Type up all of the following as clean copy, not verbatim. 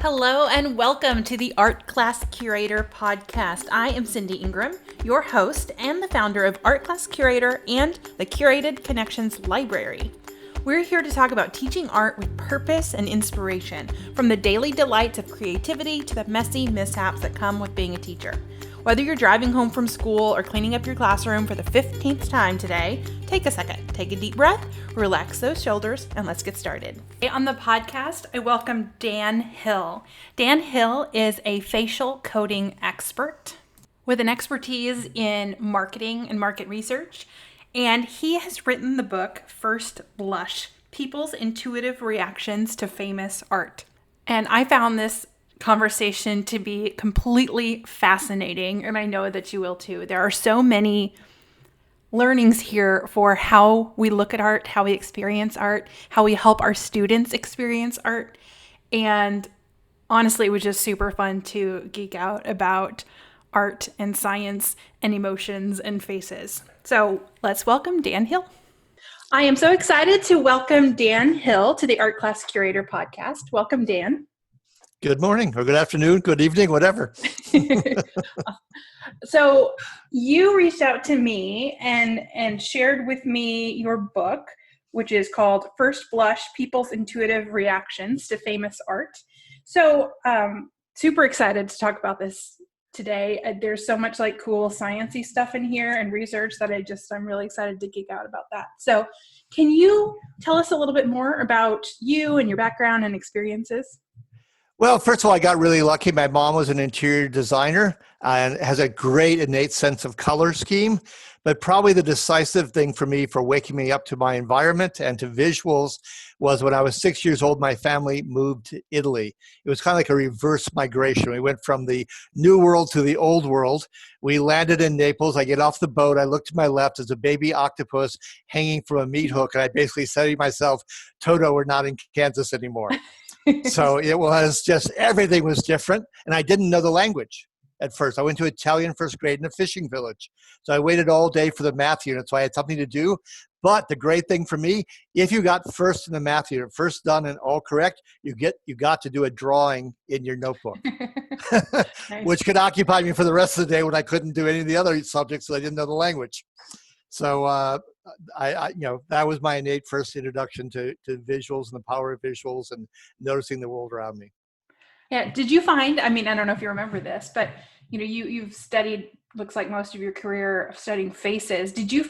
Hello and welcome to the Art Class Curator podcast. I am Cindy Ingram, your host and the founder of Art Class Curator and the Curated Connections Library. We're here to talk about teaching art with purpose and inspiration, from the daily delights of creativity to the messy mishaps that come with being a teacher. Whether you're driving home from school or cleaning up your classroom for the 15th time today, take a second, take a deep breath, relax those shoulders, and let's get started. Today on the podcast, I welcome Dan Hill. Dan Hill is a facial coding expert with an expertise in marketing and market research, and he has written the book First Blush: People's Intuitive Reactions to Famous Art. And I found this conversation to be completely fascinating, and I know that you will too. There are so many learnings here for how we look at art, how we experience art, how we help our students experience art. And honestly, it was just super fun to geek out about art and science and emotions and faces. So let's welcome Dan Hill. I am so excited to welcome Dan Hill to the Art Class Curator podcast. Welcome, Dan. Good morning or good afternoon, good evening, whatever. So you reached out to me and shared with me your book, which is called First Blush: People's Intuitive Reactions to Famous Art. So super excited to talk about this today. There's so much like cool sciencey stuff in here and research that I'm really excited to geek out about that. So can you tell us a little bit more about you and your background and experiences? Well, first of all, I got really lucky. My mom was an interior designer and has a great innate sense of color scheme. But probably the decisive thing for me for waking me up to my environment and to visuals was when I was 6 years old, my family moved to Italy. It was kind of like a reverse migration. We went from the new world to the old world. We landed in Naples. I get off the boat. I look to my left as a baby octopus hanging from a meat hook. And I basically said to myself, Toto, we're not in Kansas anymore. So it was just, everything was different. And I didn't know the language at first. I went to Italian first grade in a fishing village. So I waited all day for the math unit. So I had something to do. But the great thing for me, if you got first in the math unit, first done and all correct, you got to do a drawing in your notebook, Nice. which could occupy me for the rest of the day when I couldn't do any of the other subjects because I didn't know the language. So that was my innate first introduction to visuals and the power of visuals and noticing the world around me. Yeah. Did you find, I don't know if you remember this, but you've studied, looks like most of your career studying faces. Did you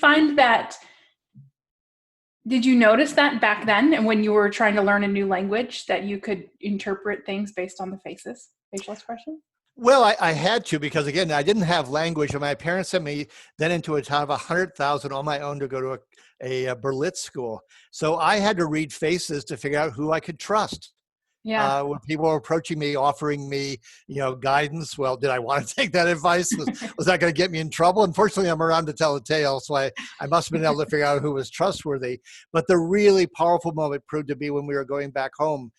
notice that back then and when you were trying to learn a new language that you could interpret things based on the faces, facial expression? Well, I had to because, again, I didn't have language. And my parents sent me then into a town of 100,000 on my own to go to a Berlitz school. So I had to read faces to figure out who I could trust. Yeah. When people were approaching me, offering me, guidance, well, did I want to take that advice? Was that going to get me in trouble? Unfortunately, I'm around to tell the tale, so I must have been able to figure out who was trustworthy. But the really powerful moment proved to be when we were going back home.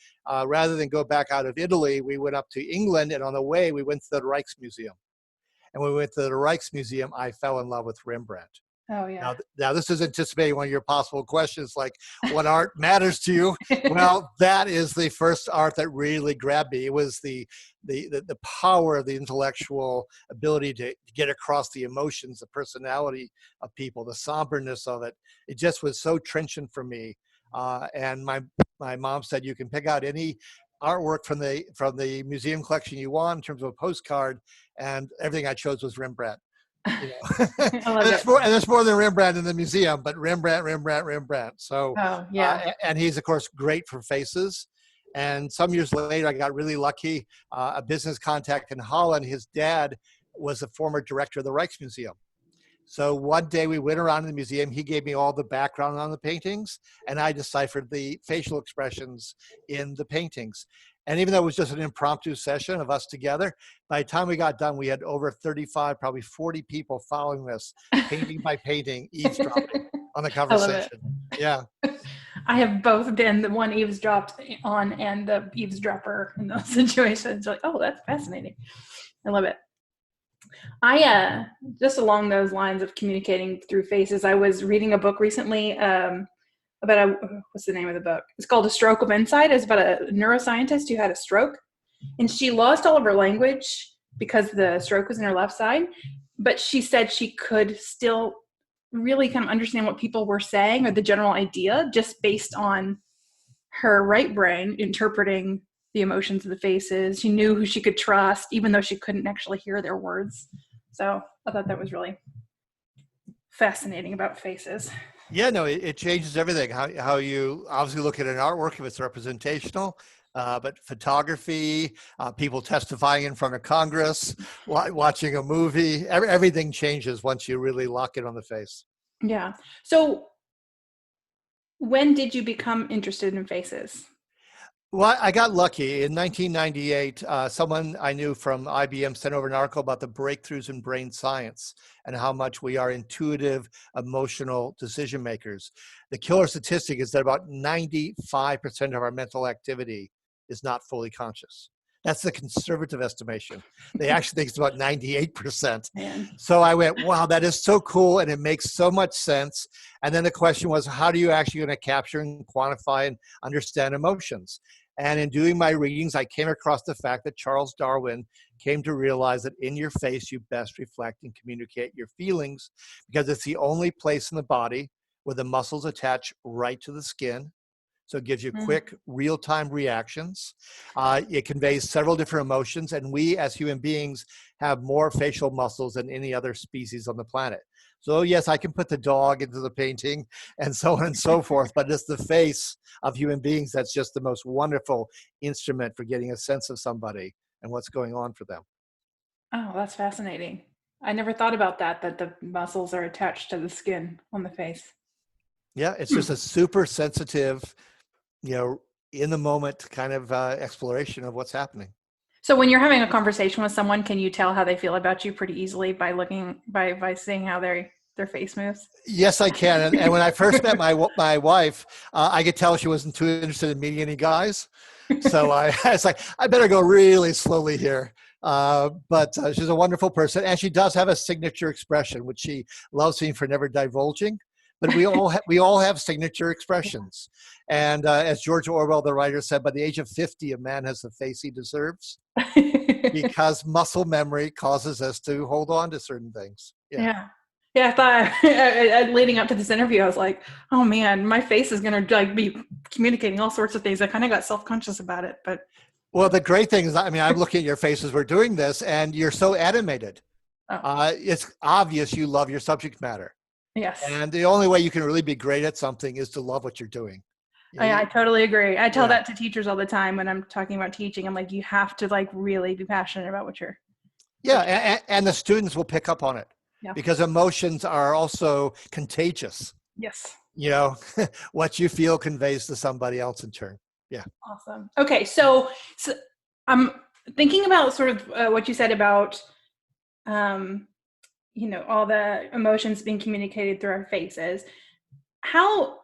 Rather than go back out of Italy, we went up to England, and on the way, we went to the Rijksmuseum. And when we went to the Rijksmuseum, I fell in love with Rembrandt. Oh, yeah. Now, this is anticipating one of your possible questions, like what art matters to you. Well, that is the first art that really grabbed me. It was the power of the intellectual ability to get across the emotions, the personality of people, the somberness of it. It just was so trenchant for me. And my mom said, you can pick out any artwork from the museum collection you want in terms of a postcard, and everything I chose was Rembrandt. I love and it. there's more than Rembrandt in the museum, but Rembrandt. So, yeah. And he's of course great for faces. And some years later, I got really lucky. A business contact in Holland, his dad was a former director of the Rijksmuseum. So one day we went around in the museum. He gave me all the background on the paintings, and I deciphered the facial expressions in the paintings. And even though it was just an impromptu session of us together, by the time we got done, we had over 35, probably 40 people following us, painting by painting, eavesdropping on the conversation. Yeah. I have both been the one eavesdropped on and the eavesdropper in those situations. Like, oh, that's fascinating. I love it. Just along those lines of communicating through faces, I was reading a book recently about what's the name of the book? It's called A Stroke of Insight. It's about a neuroscientist who had a stroke, and she lost all of her language because the stroke was in her left side. But she said she could still really kind of understand what people were saying or the general idea just based on her right brain interpreting the emotions of the faces. She knew who she could trust, even though she couldn't actually hear their words. So I thought that was really fascinating about faces. Yeah, no, it changes everything. How you obviously look at an artwork if it's representational, but photography, people testifying in front of Congress, watching a movie, everything changes once you really lock it on the face. Yeah. So when did you become interested in faces? Well, I got lucky. In 1998, someone I knew from IBM sent over an article about the breakthroughs in brain science and how much we are intuitive, emotional decision makers. The killer statistic is that about 95% of our mental activity is not fully conscious. That's the conservative estimation. They actually think it's about 98%. Man. So I went, wow, that is so cool. And it makes so much sense. And then the question was, how do you actually going to capture and quantify and understand emotions? And in doing my readings, I came across the fact that Charles Darwin came to realize that in your face, you best reflect and communicate your feelings because it's the only place in the body where the muscles attach right to the skin. So it gives you quick, real-time reactions. It conveys several different emotions, and we as human beings have more facial muscles than any other species on the planet. So yes, I can put the dog into the painting and so on and so forth, but it's the face of human beings that's just the most wonderful instrument for getting a sense of somebody and what's going on for them. Oh, that's fascinating. I never thought about that, that the muscles are attached to the skin on the face. Yeah, it's just a super sensitive, in the moment kind of exploration of what's happening. So when you're having a conversation with someone, can you tell how they feel about you pretty easily by looking by seeing how their face moves? Yes, I can. And when I first met my wife, I could tell she wasn't too interested in meeting any guys. So I was like, I better go really slowly here. But she's a wonderful person, and she does have a signature expression, which she loves me for never divulging. But we all have signature expressions. And as George Orwell, the writer, said, by the age of 50, a man has the face he deserves because muscle memory causes us to hold on to certain things. Yeah. Yeah, I thought leading up to this interview, I was like, "Oh man, my face is gonna like be communicating all sorts of things." I kind of got self-conscious about it, but Well, the great thing is, I mean, I'm looking at your faces. We're doing this, and you're so animated. It's obvious you love your subject matter. yes, And the only way you can really be great at something is to love what you're doing. I totally agree. I tell that to teachers all the time when I'm talking about teaching. I'm like, you have to like really be passionate about what you're. And the students will pick up on it because emotions are also contagious. Yes. What you feel conveys to somebody else in turn. Yeah. Awesome. Okay, so I'm thinking about sort of what you said about, all the emotions being communicated through our faces. How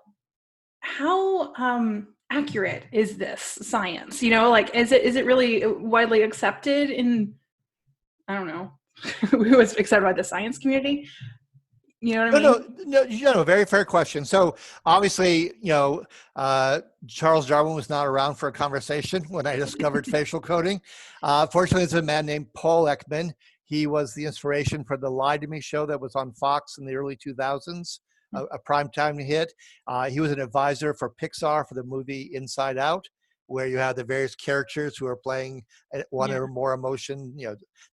accurate is this science? Like is it really widely accepted in, I don't know, who was accepted by the science community? You know what I mean? No, very fair question. So obviously, Charles Darwin was not around for a conversation when I discovered facial coding. Fortunately, there's a man named Paul Ekman. He was the inspiration for the Lie to Me show that was on Fox in the early 2000s, a primetime hit. He was an advisor for Pixar for the movie Inside Out, where you have the various characters who are playing one or more emotion,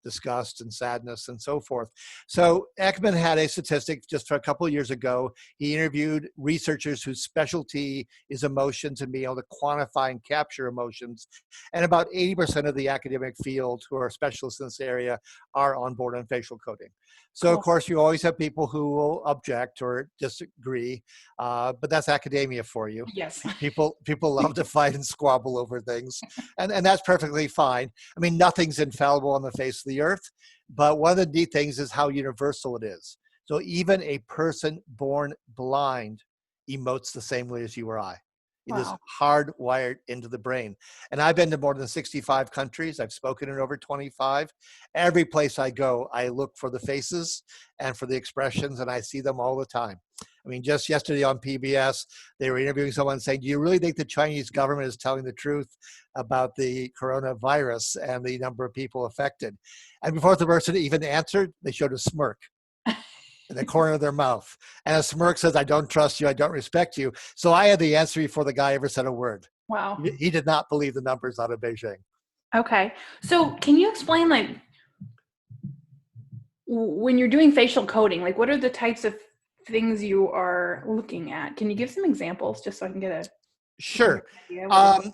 disgust and sadness and so forth. So Ekman had a statistic just a couple of years ago. He interviewed researchers whose specialty is emotions and being able to quantify and capture emotions. And about 80% of the academic field who are specialists in this area are on board on facial coding. So, of course, you always have people who will object or disagree, but that's academia for you. Yes. People love to fight and squabble over things, and that's perfectly fine. I mean, nothing's infallible on the face of the earth, but one of the neat things is how universal it is. So even a person born blind emotes the same way as you or I. It is Wow. hardwired into the brain. And I've been to more than 65 countries. I've spoken in over 25. Every place I go, I look for the faces and for the expressions, and I see them all the time. I mean, just yesterday on PBS, they were interviewing someone saying, do you really think the Chinese government is telling the truth about the coronavirus and the number of people affected? And before the person even answered, they showed a smirk in the corner of their mouth. And a smirk says, I don't trust you. I don't respect you. So I had the answer before the guy ever said a word. Wow. He did not believe the numbers out of Beijing. Okay. So can you explain, like, when you're doing facial coding, like, what are the types of things you are looking at? Can you give some examples just so I can get a Sure. idea?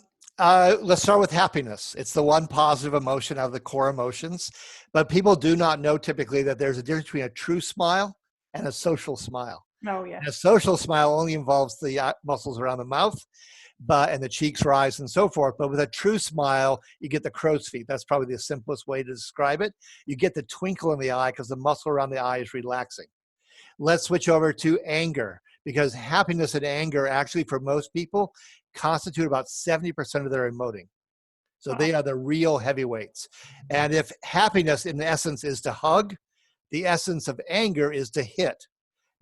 Let's start with happiness. It's the one positive emotion out of the core emotions. But people do not know typically that there's a difference between a true smile and a social smile. Oh, yeah. And a social smile only involves the muscles around the mouth, and the cheeks rise and so forth. But with a true smile, you get the crow's feet. That's probably the simplest way to describe it. You get the twinkle in the eye because the muscle around the eye is relaxing. Let's switch over to anger, because happiness and anger actually for most people constitute about 70% of their emoting. So Wow. they are the real heavyweights. And if happiness in essence is to hug, the essence of anger is to hit.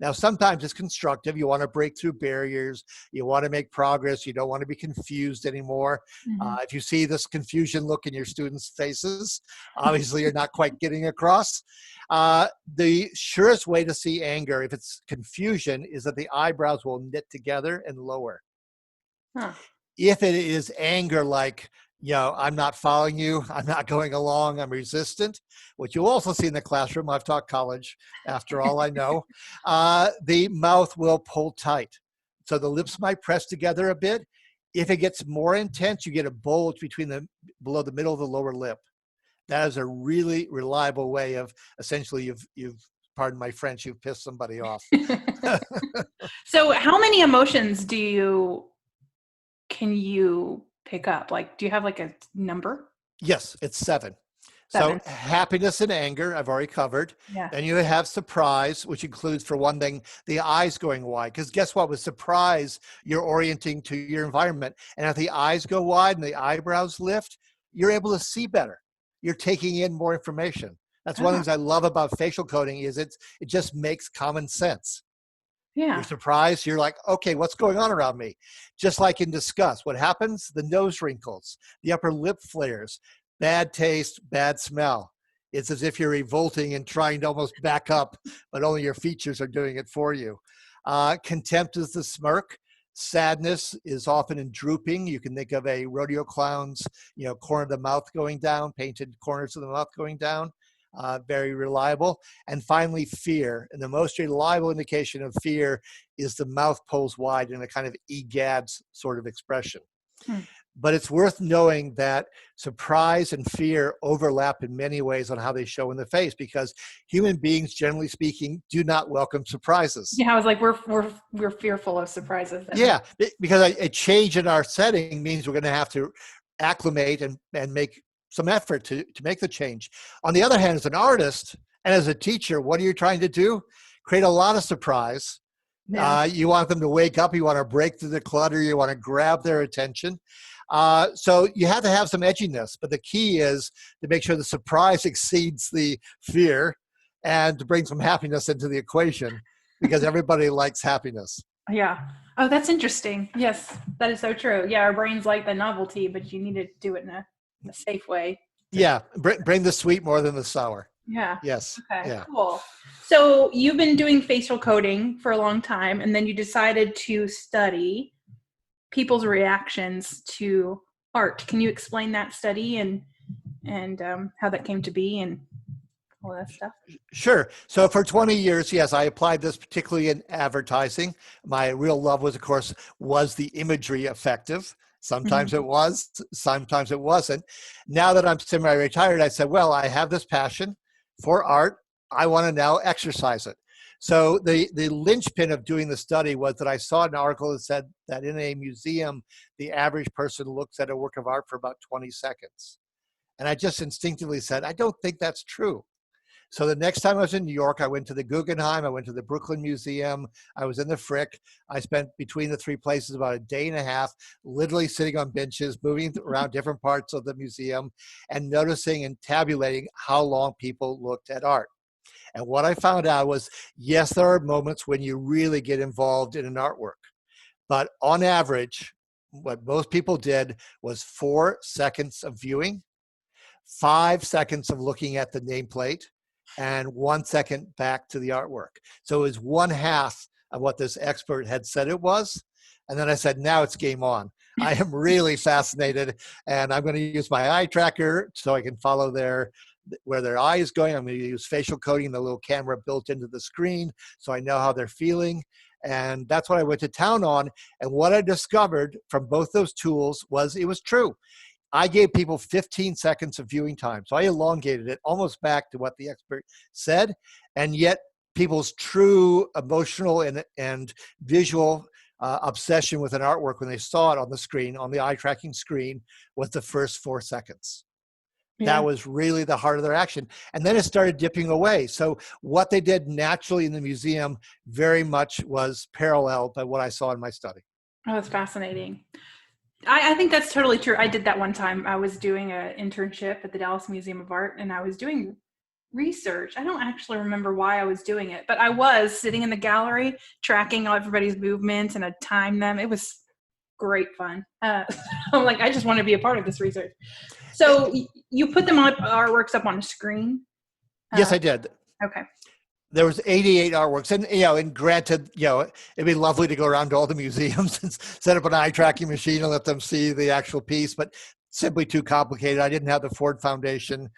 Now, sometimes it's constructive. You want to break through barriers. You want to make progress. You don't want to be confused anymore. Mhm. If you see this confusion look in your students' faces, obviously you're not quite getting across. The surest way to see anger, if it's confusion, is that the eyebrows will knit together and lower. Huh. If it is anger, like, I'm not following you, I'm not going along, I'm resistant, which you'll also see in the classroom. I've taught college, after all I know. The mouth will pull tight. So the lips might press together a bit. If it gets more intense, you get a bulge below the middle of the lower lip. That is a really reliable way of essentially you've pardon my French, you've pissed somebody off. So how many emotions can you pick up? Like, do you have like a number? Yes, it's 7. So 7. happiness and anger, I've already covered. Yeah. Then you have surprise, which includes, for one thing, the eyes going wide. Because guess what? With surprise, you're orienting to your environment. And if the eyes go wide and the eyebrows lift, you're able to see better. You're taking in more information. That's one of the things I love about facial coding is it just makes common sense. Yeah. You're surprised. You're like, okay, what's going on around me? Just like in disgust, what happens? The nose wrinkles, the upper lip flares, bad taste, bad smell. It's as if you're revolting and trying to almost back up, but only your features are doing it for you. Contempt is the smirk. Sadness is often in drooping. You can think of a rodeo clown's, corner of the mouth going down, painted corners of the mouth going down. Very reliable. And finally, fear. And the most reliable indication of fear is the mouth pulls wide in a kind of egads sort of expression. Hmm. But it's worth knowing that surprise and fear overlap in many ways on how they show in the face, because human beings, generally speaking, do not welcome surprises. Yeah, I was like, we're fearful of surprises. Yeah, because a change in our setting means we're going to have to acclimate and make some effort to make the change. On the other hand, as an artist and as a teacher, what are you trying to do? Create a lot of surprise. Yeah. You want them to wake up. You want to break through the clutter. You want to grab their attention. So you have to have some edginess, but the key is to make sure the surprise exceeds the fear and to bring some happiness into the equation, because everybody likes happiness. Yeah. Oh, that's interesting. Yes, that is so true. Yeah, our brains like the novelty, but you need to do it in a safe way. Yeah, bring the sweet more than the sour. Yeah. Yes. Okay, Yeah. cool. So you've been doing facial coding for a long time, and then you decided to study people's reactions to art. Can you explain that study and how that came to be and all that stuff? Sure. So for 20 years, yes, I applied this particularly in advertising. My real love was, of course, was the imagery effective? Sometimes it was, sometimes it wasn't. Now that I'm semi-retired, I said, well, I have this passion for art. I want to now exercise it. So the linchpin of doing the study was that I saw an article that said that in a museum, the average person looks at a work of art for about 20 seconds. And I just instinctively said, I don't think that's true. So the next time I was in New York, I went to the Guggenheim, I went to the Brooklyn Museum, I was in the Frick. I spent between the three places about a day and a half, literally sitting on benches, moving around different parts of the museum and noticing and tabulating how long people looked at art. And what I found out was, yes, there are moments when you really get involved in an artwork, but on average, what most people did was 4 seconds of viewing, 5 seconds of looking at the nameplate, and 1 second back to the artwork. So it was one half of what this expert had said it was. And then I said, now it's game on. I am really fascinated, and I'm going to use my eye tracker so I can follow where their eye is going. I'm going to use facial coding, the little camera built into the screen, so I know how they're feeling. And that's what I went to town on. And what I discovered from both those tools was it was true. I gave people 15 seconds of viewing time. So I elongated it almost back to what the expert said. And yet people's true emotional and visual obsession with an artwork when they saw it on the screen, on the eye tracking screen, was the first 4 seconds. Yeah. That was really the heart of their action. And then it started dipping away. So what they did naturally in the museum very much was paralleled by what I saw in my study. Oh, that's fascinating. I think that's totally true. I did that one time. I was doing an internship at the Dallas Museum of Art, and I was doing research. I don't actually remember why I was doing it, but I was sitting in the gallery tracking everybody's movements, and I'd time them. It was great fun. I'm like, I just want to be a part of this research. So you put them on artworks up on a screen? Yes, I did. Okay. There was 88 artworks, and granted, it'd be lovely to go around to all the museums and set up an eye tracking machine and let them see the actual piece, but simply too complicated. I didn't have the Ford Foundation,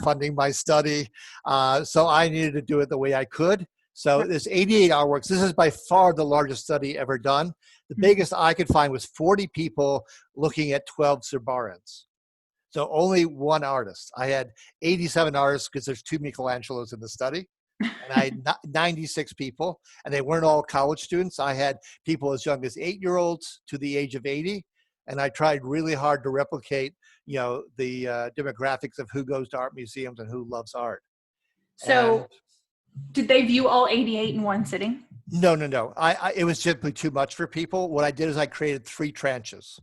funding my study, so I needed to do it the way I could. So there's 88 artworks. This is by far the largest study ever done. The biggest I could find was 40 people looking at 12 Zurbarans. So only one artist. I had 87 artists because there's 2 Michelangelos in the study. And I had 96 people, and they weren't all college students. I had people as young as 8-year-olds to the age of 80. And I tried really hard to replicate, the demographics of who goes to art museums and who loves art. So did they view all 88 in one sitting? No. It was simply too much for people. What I did is I created 3 tranches.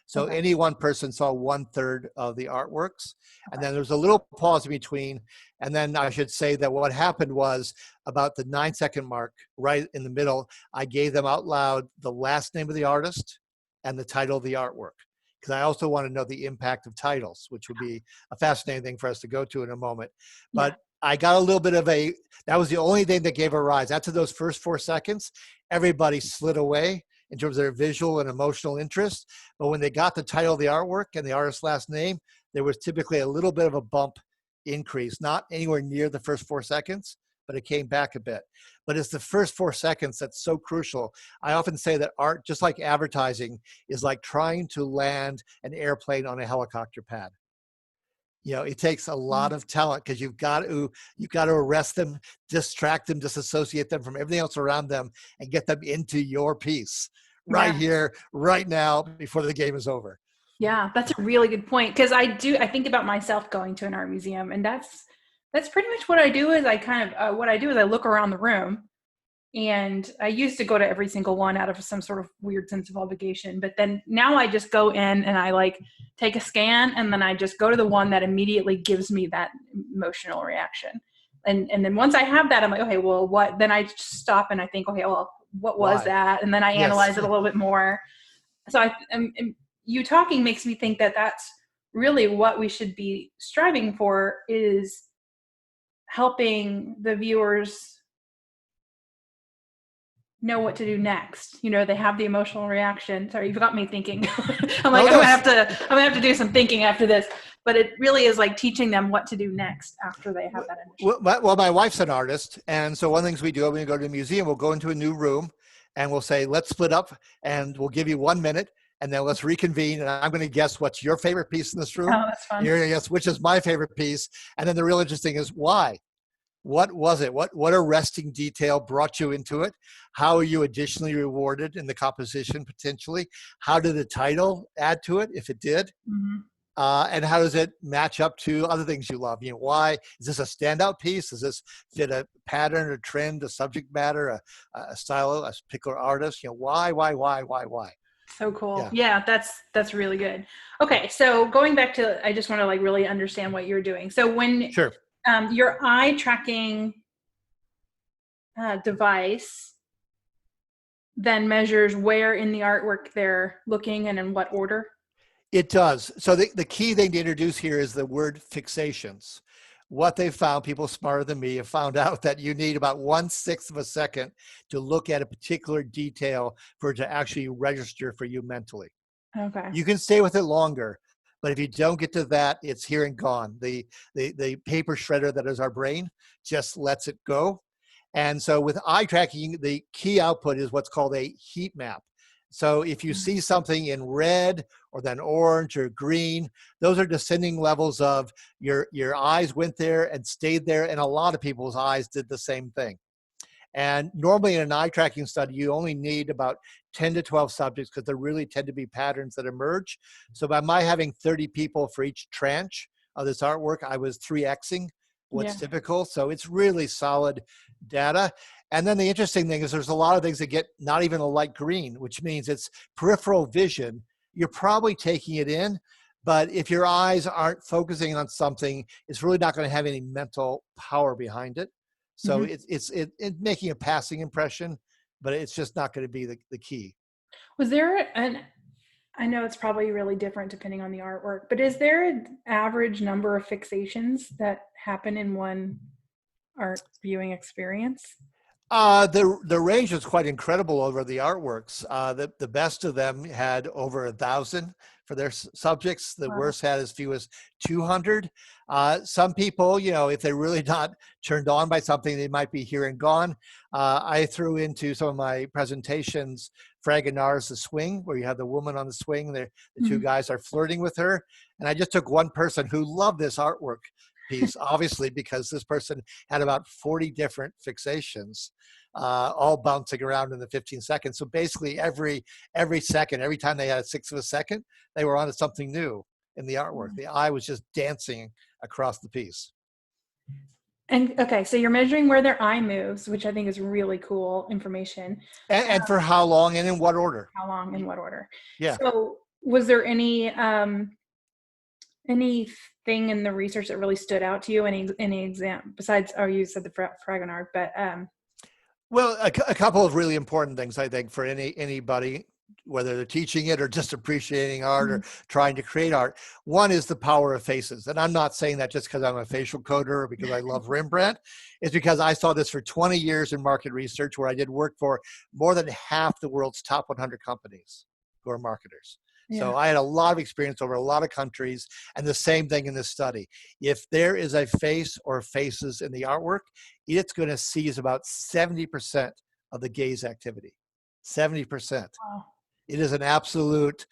So any one person saw 1/3 of the artworks, and then there's a little pause in between. And then I should say that what happened was about the 9-second mark, right in the middle, I gave them out loud the last name of the artist and the title of the artwork, because I also want to know the impact of titles, which would be a fascinating thing for us to go to in a moment. But I got a little bit of that was the only thing that gave a rise. After those first 4 seconds, everybody slid away in terms of their visual and emotional interest. But when they got the title of the artwork and the artist's last name, there was typically a little bit of a bump increase, not anywhere near the first 4 seconds, but it came back a bit. But it's the first 4 seconds that's so crucial. I often say that art, just like advertising, is like trying to land an airplane on a helicopter pad. It takes a lot of talent, because you've got to arrest them, distract them, disassociate them from everything else around them, and get them into your piece right here, right now, before the game is over. Yeah, that's a really good point, because I think about myself going to an art museum, and that's pretty much what I do. Is I look around the room. And I used to go to every single one out of some sort of weird sense of obligation. But then now I just go in and I take a scan, and then I just go to the one that immediately gives me that emotional reaction. And then once I have that, I'm like, okay, well, what? Then I just stop and I think, okay, well, what was that? And then I analyze it a little bit more. So you talking makes me think that that's really what we should be striving for, is helping the viewers know what to do next. They have the emotional reaction. Sorry, you've got me thinking. I'm gonna have to do some thinking after this. But it really is like teaching them what to do next after they have that initial. Well, my wife's an artist, and so one of the things we do when we go to the museum, we'll go into a new room and we'll say, let's split up, and we'll give you 1 minute, and then let's reconvene, and I'm going to guess what's your favorite piece in this room. Oh, that's fun. You're going to guess which is my favorite piece, and then the real interesting is why. What was it? What arresting detail brought you into it? How are you additionally rewarded in the composition potentially? How did the title add to it, if it did? Mm-hmm. And how does it match up to other things you love? Why is this a standout piece? Does this fit a pattern, a trend, a subject matter, a style, a particular artist? Why? So cool. Yeah, Yeah, that's really good. Okay, so going back to, I just want to like really understand what you're doing. So when sure. your eye tracking device then measures where in the artwork they're looking and in what order. It does. So the key thing to introduce here is the word fixations. What they found, people smarter than me have found out that you need about 1/6 of a second to look at a particular detail for it to actually register for you mentally. Okay. You can stay with it longer, but if you don't get to that, it's here and gone. The paper shredder that is our brain just lets it go. And so with eye tracking, the key output is what's called a heat map. So if you see something in red or then orange or green, those are descending levels of your eyes went there and stayed there. And a lot of people's eyes did the same thing. And normally in an eye tracking study, you only need about 10 to 12 subjects because there really tend to be patterns that emerge. So by my having 30 people for each tranche of this artwork, I was 3Xing what's typical. So it's really solid data. And then the interesting thing is there's a lot of things that get not even a light green, which means it's peripheral vision. You're probably taking it in, but if your eyes aren't focusing on something, it's really not going to have any mental power behind it. So it's making a passing impression, but it's just not going to be the key. Was there an, I know it's probably really different depending on the artwork, but is there an average number of fixations that happen in one art viewing experience? The range was quite incredible over the artworks. The best of them had over 1,000 for their subjects. The worst had as few as 200. Some people, if they're really not turned on by something, they might be here and gone. I threw into some of my presentations Fragonard's The Swing, where you have the woman on the swing. The two guys are flirting with her. And I just took one person who loved this artwork piece, obviously, because this person had about 40 different fixations, all bouncing around in the 15 seconds. So basically every second, every time they had a 1/6 of a second, they were onto something new in the artwork. The eye was just dancing across the piece. And okay, so you're measuring where their eye moves, which I think is really cool information. And for how long and in what order? How long and what order? Yeah. So was there anything in the research that really stood out to you? Any exam besides? Oh, you said the Fragonard, but well, a couple of really important things I think for anybody, whether they're teaching it or just appreciating art or trying to create art. One is the power of faces. And I'm not saying that just because I'm a facial coder or because I love Rembrandt. It's because I saw this for 20 years in market research where I did work for more than half the world's top 100 companies who are marketers. Yeah. So I had a lot of experience over a lot of countries, and the same thing in this study. If there is a face or faces in the artwork, it's going to seize about 70% of the gaze activity. 70%. Wow. It is an absolute,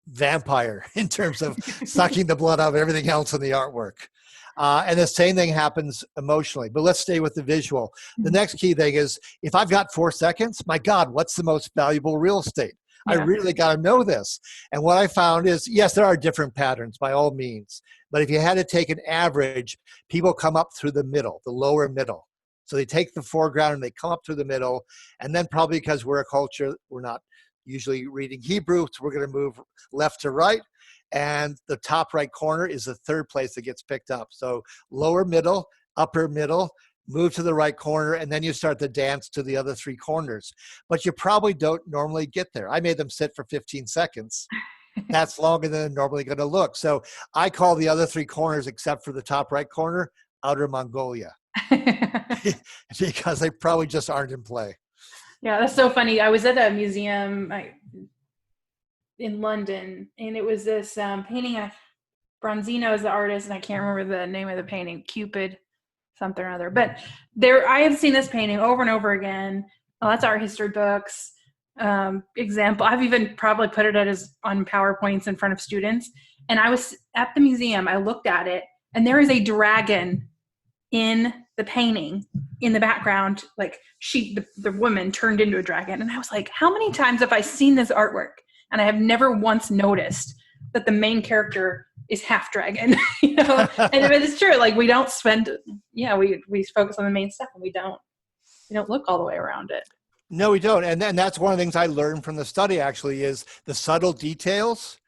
vampire in terms of sucking the blood out of everything else in the artwork. And the same thing happens emotionally. But let's stay with the visual. The next key thing is if I've got 4 seconds, my God, what's the most valuable real estate? I really got to know this. And what I found is, yes, there are different patterns by all means. But if you had to take an average, people come up through the middle, the lower middle. So they take the foreground and they come up through the middle. And then probably because we're a culture, we're not usually reading Hebrew, so we're going to move left to right. And the top right corner is the third place that gets picked up. So lower middle, upper middle, move to the right corner, and then you start to dance to the other 3 corners. But you probably don't normally get there. I made them sit for 15 seconds. That's longer than they're normally going to look. So I call the other 3 corners, except for the top right corner, Outer Mongolia. Because they probably just aren't in play. Yeah, that's so funny. I was at a museum in London, and it was this painting. Bronzino is the artist, and I can't remember the name of the painting. Cupid, something or other. But I have seen this painting over and over again. Lots of art history books. Example. I've even probably put it on PowerPoints in front of students. And I was at the museum. I looked at it, and there is a dragon in the painting in the background, like the woman turned into a dragon. And I was like, how many times have I seen this artwork? And I have never once noticed that the main character is half dragon, you know, and if it's true, like we don't spend, we focus on the main stuff and we don't look all the way around it. No, we don't. And that's one of the things I learned from the study actually is the subtle details.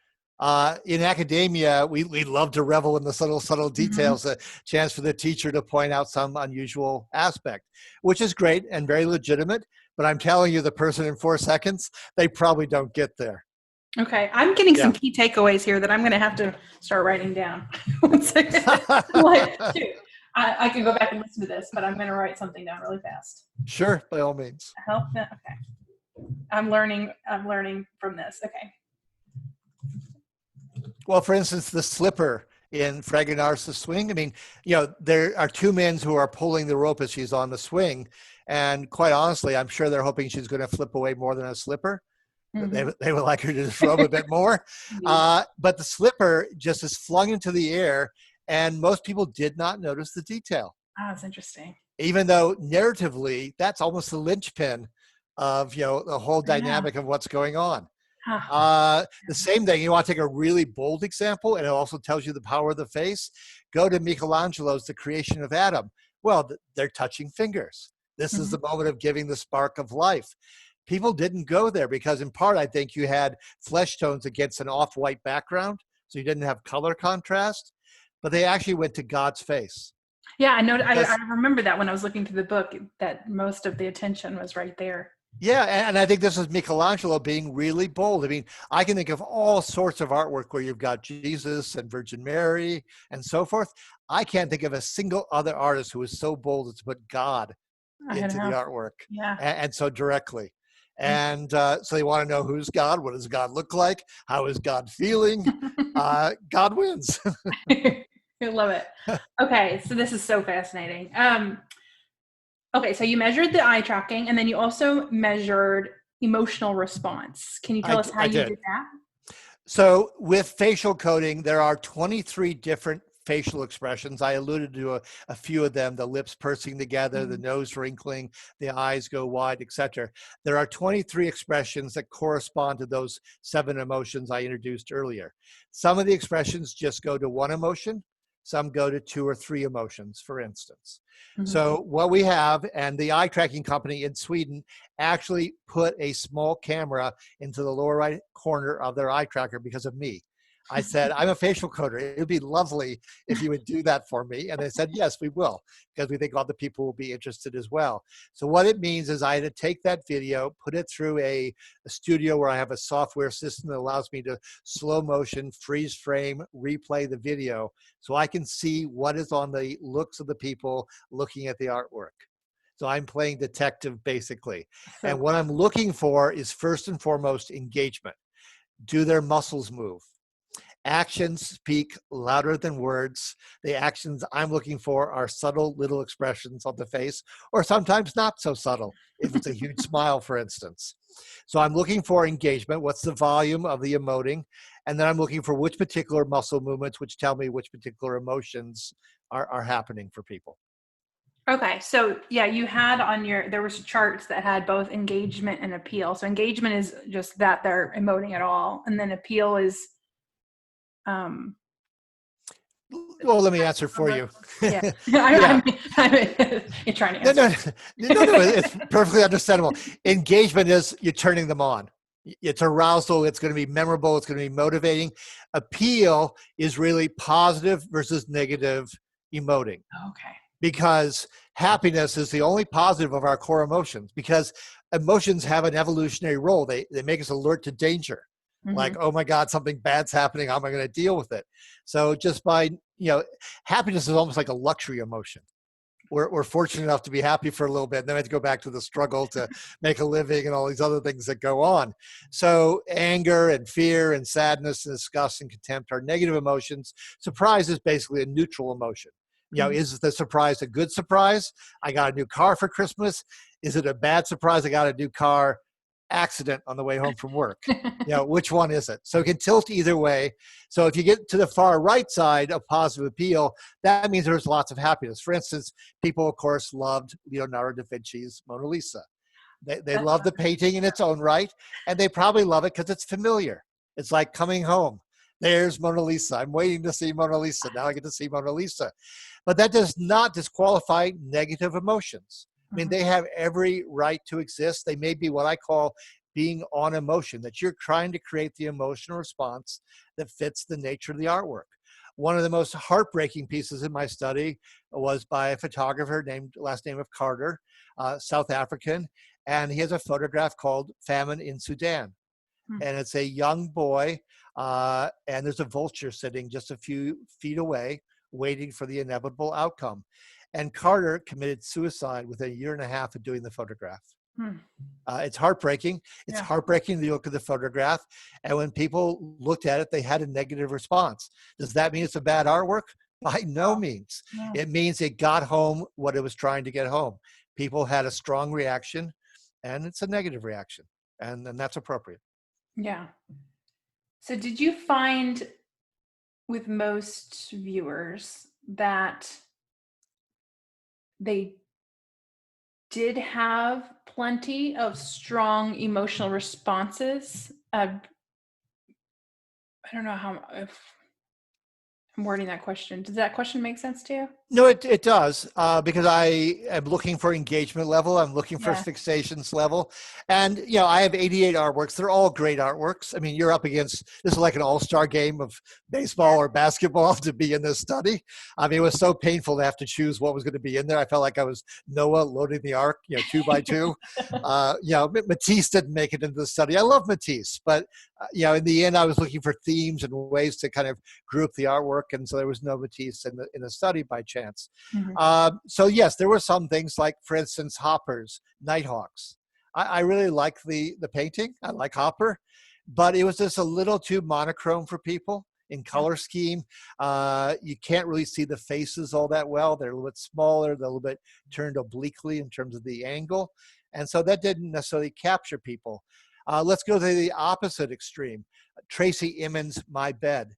In academia, we love to revel in the subtle details, a chance for the teacher to point out some unusual aspect, which is great and very legitimate. But I'm telling you, the person in 4 seconds, they probably don't get there. Okay, I'm getting some key takeaways here that I'm going to have to start writing down. One second. Like, shoot, I can go back and listen to this, but I'm going to write something down really fast. Sure, by all means. Help. Okay, I'm learning from this. Okay. Well, for instance, the slipper in Fragonard's Swing. I mean, you know, there are 2 men who are pulling the rope as she's on the swing. And quite honestly, I'm sure they're hoping she's going to flip away more than a slipper. They would like her to just rope a bit more. But the slipper just is flung into the air, and most people did not notice the detail. Oh, that's interesting. Even though narratively, that's almost the linchpin of, you know, the whole dynamic of what's going on. The same thing, you want to take a really bold example, and it also tells you the power of the face. Go to Michelangelo's The Creation of Adam. Well, they're touching fingers. This is the moment of giving the spark of life. People didn't go there because in part, I think you had flesh tones against an off-white background, so you didn't have color contrast, but they actually went to God's face. Yeah, I know. I remember that when I was looking through the book, that most of the attention was right there. Yeah, and I think this is Michelangelo being really bold. I mean, I can think of all sorts of artwork where you've got Jesus and Virgin Mary and so forth. I can't think of a single other artist who is so bold as to put God into the artwork, and so directly. And so they want to know who's God, what does God look like, how is God feeling? God wins. I love it. Okay, so this is so fascinating. Okay, so you measured the eye tracking, and then you also measured emotional response. Can you tell us how you did that? So with facial coding, there are 23 different facial expressions. I alluded to a few of them: the lips pursing together, the nose wrinkling, the eyes go wide, etc. There are 23 expressions that correspond to those 7 emotions I introduced earlier. Some of the expressions just go to one emotion. Some go to 2 or 3 emotions, for instance. So what we have, and the eye tracking company in Sweden actually put a small camera into the lower right corner of their eye tracker because of me. I said, I'm a facial coder. It would be lovely if you would do that for me. And they said, yes, we will, because we think other people will be interested as well. So what it means is I had to take that video, put it through a studio where I have a software system that allows me to slow motion, freeze frame, replay the video so I can see what is on the looks of the people looking at the artwork. So I'm playing detective, basically. And what I'm looking for is, first and foremost, engagement. Do their muscles move? Actions speak louder than words. The actions I'm looking for are subtle little expressions on the face, or sometimes not so subtle, if it's a huge smile, for instance. So I'm looking for engagement. What's the volume of the emoting? And then I'm looking for which particular muscle movements, which tell me which particular emotions are happening for people. Okay, so yeah, you had there was charts that had both engagement and appeal. So engagement is just that they're emoting at all, and then appeal is well, let me answer for you. Yeah. I'm trying to answer. No, it's perfectly understandable. Engagement is you're turning them on. It's arousal. It's going to be memorable. It's going to be motivating. Appeal is really positive versus negative emoting. Okay. Because happiness is the only positive of our core emotions, because emotions have an evolutionary role. They make us alert to danger. Like, oh my God, something bad's happening. How am I going to deal with it? So just by, happiness is almost like a luxury emotion. We're fortunate enough to be happy for a little bit, and then we have to go back to the struggle to make a living and all these other things that go on. So anger and fear and sadness and disgust and contempt are negative emotions. Surprise is basically a neutral emotion. Is the surprise a good surprise? I got a new car for Christmas. Is it a bad surprise? I got a new car accident on the way home from work. Which one is it? So it can tilt either way. So if you get to the far right side of positive appeal, that means there's lots of happiness. For instance, people, of course, loved Leonardo da Vinci's Mona Lisa. They love the painting in its own right, and they probably love it because it's familiar. It's like coming home. there's Mona Lisa. I'm waiting to see Mona Lisa. Now I get to see Mona Lisa. But that does not disqualify negative emotions. I mean, they have every right to exist. They may be what I call being on emotion, that you're trying to create the emotional response that fits the nature of the artwork. One of the most heartbreaking pieces in my study was by a photographer named, last name of Carter, South African, and he has a photograph called Famine in Sudan. And it's a young boy, and there's a vulture sitting just a few feet away, waiting for the inevitable outcome. And Carter committed suicide within a year and a half of doing the photograph. It's heartbreaking. It's heartbreaking to look at the photograph. And when people looked at it, they had a negative response. Does that mean it's a bad artwork? By no means. It means it got home what it was trying to get home. People had a strong reaction, and it's a negative reaction. And that's appropriate. Yeah. So did you find with most viewers that they did have plenty of strong emotional responses? I don't know if I'm wording that question. Does that question make sense to you? No, it does, because I am looking for engagement level. I'm looking for fixations level. And, you know, I have 88 artworks. They're all great artworks. I mean, you're up against, this is like an all-star game of baseball or basketball to be in this study. I mean, it was so painful to have to choose what was going to be in there. I felt like I was Noah loading the ark, you know, 2 by 2. You know, Matisse didn't make it into the study. I love Matisse, but, you know, in the end, I was looking for themes and ways to kind of group the artwork. And so there was no Matisse in the study by chance. So yes, there were some things like, for instance, Hopper's Nighthawks. I really like the painting. I like Hopper, but it was just a little too monochrome for people in color scheme. You can't really see the faces all that well. They're a little bit smaller. They're a little bit turned obliquely in terms of the angle. And so that didn't necessarily capture people. Let's go to the opposite extreme. Tracy Emin's My Bed.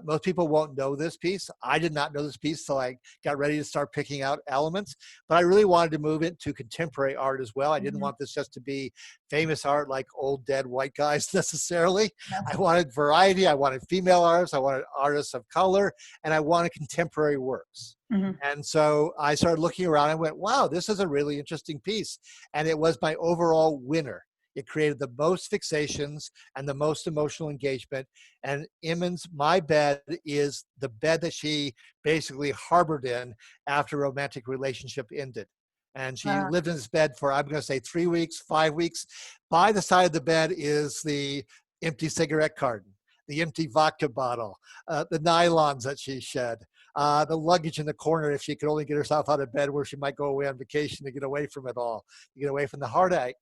Most people won't know this piece. I did not know this piece till I got ready to start picking out elements, but I really wanted to move into contemporary art as well. I didn't want this just to be famous art like old dead white guys necessarily. I wanted variety. I wanted female artists. I wanted artists of color, and I wanted contemporary works. And so I started looking around and went, wow, this is a really interesting piece. And it was my overall winner. It created the most fixations and the most emotional engagement. And Emin's My Bed is the bed that she basically harbored in after a romantic relationship ended. And she lived in this bed for, I'm going to say 3 weeks, 5 weeks. By the side of the bed is the empty cigarette carton, the empty vodka bottle, the nylons that she shed, the luggage in the corner if she could only get herself out of bed where she might go away on vacation to get away from it all, to get away from the heartache.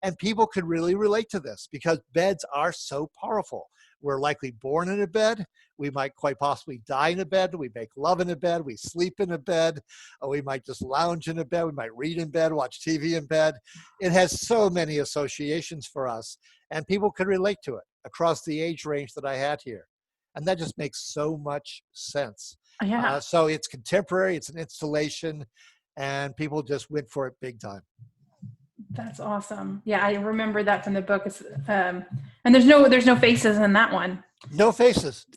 And people could really relate to this because beds are so powerful. We're likely born in a bed. We might quite possibly die in a bed. We make love in a bed. We sleep in a bed. We might just lounge in a bed. We might read in bed, watch TV in bed. It has so many associations for us, and people could relate to it across the age range that I had here. And that just makes so much sense. So it's contemporary, it's an installation, and people just went for it big time. That's awesome. Yeah, I remember that from the book. And there's no faces in that one. No faces,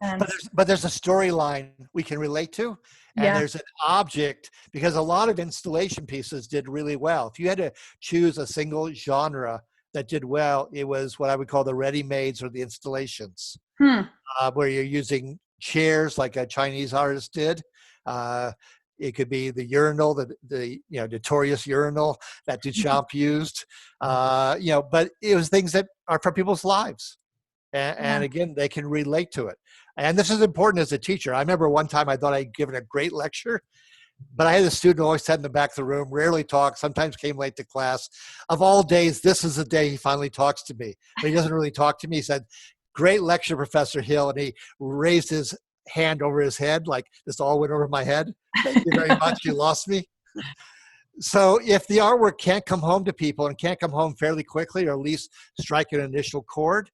but there's a storyline we can relate to, and there's an object, because a lot of installation pieces did really well. If you had to choose a single genre that did well, it was what I would call the ready-mades or the installations, where you're using chairs like a Chinese artist did. It could be the urinal, the notorious urinal that Duchamp used, but it was things that are from people's lives. And again, they can relate to it. And this is important as a teacher. I remember one time I thought I'd given a great lecture, but I had a student who always sat in the back of the room, rarely talked, sometimes came late to class. Of all days, this is the day he finally talks to me. But he doesn't really talk to me. He said, "Great lecture, Professor Hill." And he raised his hand over his head, like this all went over my head. Thank you very much. You lost me. So if the artwork can't come home to people and can't come home fairly quickly, or at least strike an initial chord,